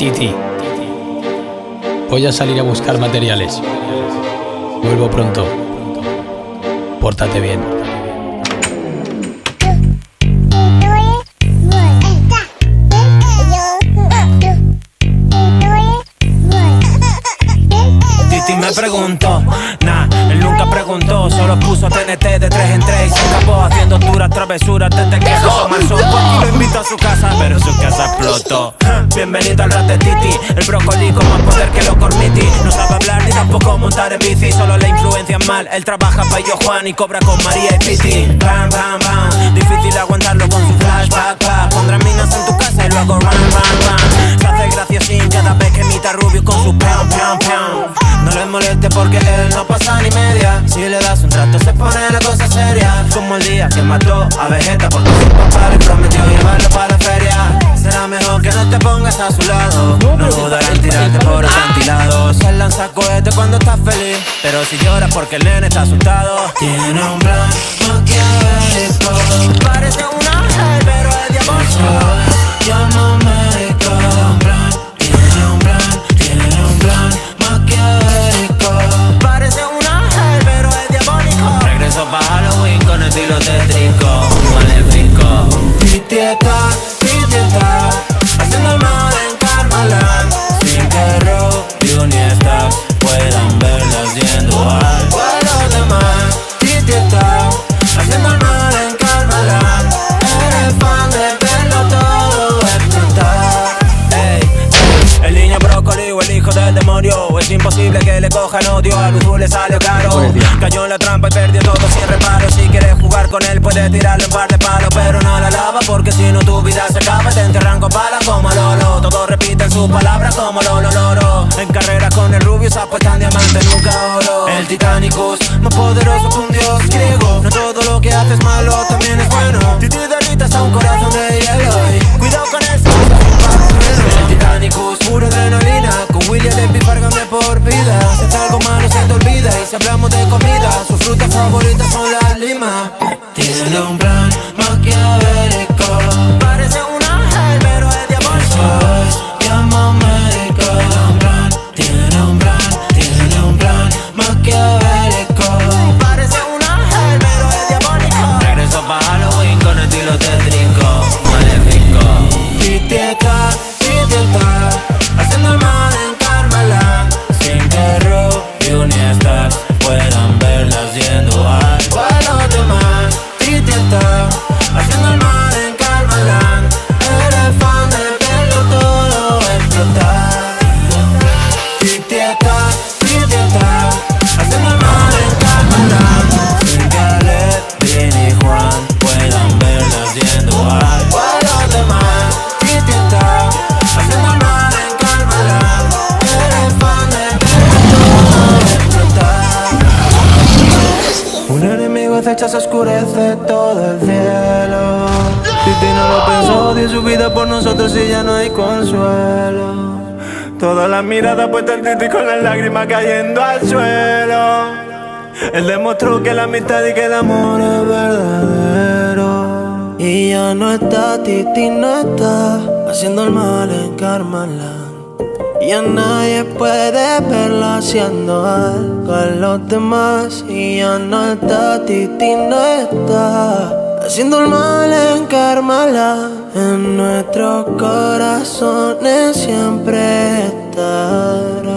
Titi, voy a salir a buscar materiales. Vuelvo pronto. Pórtate bien. Titi me preguntó, él nunca preguntó, solo puso TNT de 3 en 3 y se escapó haciendo duras travesuras desde que se asoma el sol. Y lo invito a su casa, pero su casa explotó. Bienvenido al rap de Titi, el brócoli con más poder que los Cormiti. No sabe hablar ni tampoco montar en bici, solo le influencia mal. Él trabaja pa' yo Juan y cobra con María y Piti. Bam, bam, bam, difícil aguantarlo con su flashback. Pondrá minas en tu casa y luego run. Se hace graciosín cada vez que imita a Rubius con su pound. No le moleste porque él no pasa ni media. Si le das un trato se pone la cosa seria. Como el día que mató a Vegeta porque su papá le prometió llevarlo para la feria. Será mejor que no te pongas a su lado. No dudará en tirarte por acantilados. Él lanza cohetes cuando está feliz, pero si llora porque el nene está asustado. Tiene un plan maquiavélico, parece un ángel pero es diabólico. Llámame con plan. Tiene un plan maquiavélico, parece un ángel pero es diabólico. Regreso pa' Halloween con estilo tétrico, maléfico. Titi está haciendo el mal en Karmaland, sin que Rob ni Stax puedan verlas yendo al vuelo de mar. Titi está haciendo el mal en Karmaland, eres fan de verlo todo explotar. El niño brócoli o el hijo del demonio, es imposible que le cojan odio. A Luzú le salió caro, cayó en la trampa y perdió todo sin reparo. Si quieres jugar con él puedes tirarle un par de palos, pero no la lava porque si no tu vida se acaba. Te enterran con balas como Lolo, todos repiten sus palabras como Lolo. En carrera con el Rubius apuestan diamante, nunca oro. El Titanicus, más poderoso que un dios griego. No todo lo que haces malo también es bueno. Titi derritas a un corazón de hielo y cuidado con eso. El Titanicus, pura adrenalina, con William Levy Fargan de por vida. Si haces algo malo se te olvida, y si hablamos de comida, sus frutas favoritas son las limas. Tiene un plan maquiavélico, parece un ángel pero es diabólico. Llámame con plan. Tiene un plan maquiavélico, parece un ángel pero es diabólico. Regreso pa' Halloween con estilo tétrico, maléfico. Titi está haciendo el mal en Karmaland, sin que Rob ni Stax puedan verlas yendo al vuelo de mar. Titi está haciendo el mal en Karmaland, eres fan de verlo todo explotar. Titi está haciendo el mal en Karmaland, sin que Levy ni Juan puedan verlas yendo al vuelo de mar. Titi está haciendo el mal en Karmaland, eres fan de verlo todo explotar. Un enemigo acecha, se oscurece todo el cielo. Titi no lo pensó, dio su vida por nosotros y ya no hay consuelo. Toda la mirada puesta en Titi con las lágrimas cayendo al suelo. Él demostró que la amistad y que el amor es verdadero. Y ya no está, Titi no está haciendo el mal en Karmaland. Ya nadie puede verla haciendo algo a los demás. Y ya no está, Titi no está haciendo el mal en Karmaland. En nuestros corazones siempre estará.